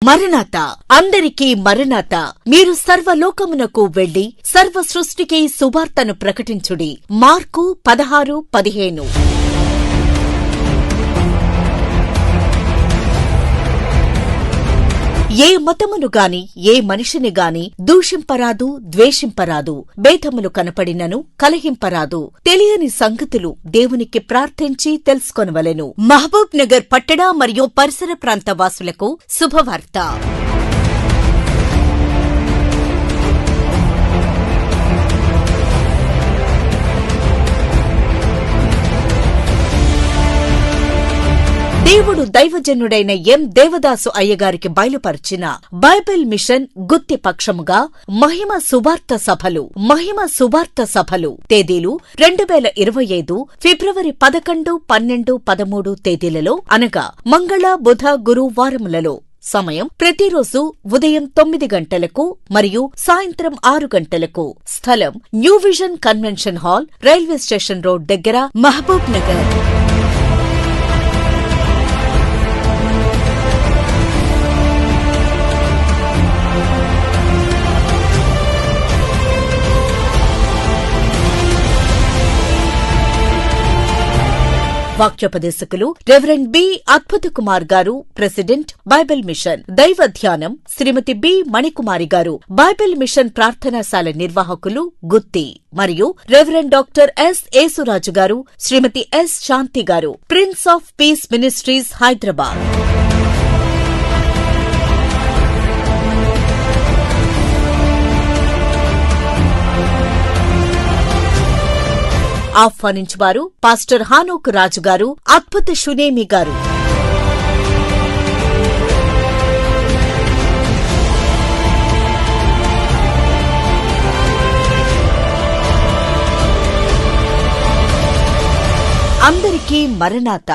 మరణాత అందరికీ మరణాత. మీరు సర్వలోకమునకు వెళ్లి సర్వ సృష్టికి సువార్తను ప్రకటించుడి. మార్కు 16:15. ఏ మతమును గాని ఏ మనిషిని గాని దూషింపరాదు, ద్వేషింపరాదు. భేదములు కనపడినను కలహింపరాదు. తెలియని సంగతులు దేవునికి ప్రార్థించి తెలుసుకొనవలెను. మహబూబ్ నగర్ పట్టణ మరియు పరిసర ప్రాంత వాసులకు శుభవార్త. దేవుడు దైవజనుడైన ఎం దేవదాసు అయ్యగారికి బయలుపరిచిన బైబిల్ మిషన్ గుత్తి పక్షముగా మహిమ సువార్త సభలు తేదీలు 2025 ఫిబ్రవరి 11, 12, 13 తేదీలలో అనగా మంగళ, బుధ, గురు వారములలో. సమయం ప్రతిరోజు ఉదయం 9 గంటలకు మరియు సాయంత్రం 6 గంటలకు. స్థలం new vision convention hall, railway station road దగ్గర, మహబూబ్ నగర్. వాక్యోపదేశకులు రెవరెండ్ బి అద్భుత కుమార్ గారు, ప్రెసిడెంట్, బైబిల్ మిషన్. దైవ ధ్యానం శ్రీమతి బి మణికుమారి గారు, బైబిల్ మిషన్ ప్రార్థనాశాల నిర్వాహకులు, గుత్తి. మరియు రెవరెండ్ డాక్టర్ ఎస్ యేసురాజు గారు, శ్రీమతి S Shanti garu, Prince of Peace Ministries, Hyderabad. ఆహ్వానించువారు పాస్టర్ హానోకు రాజు గారు, అద్భుత షునేమి గారు. అందరికీ మరణాత.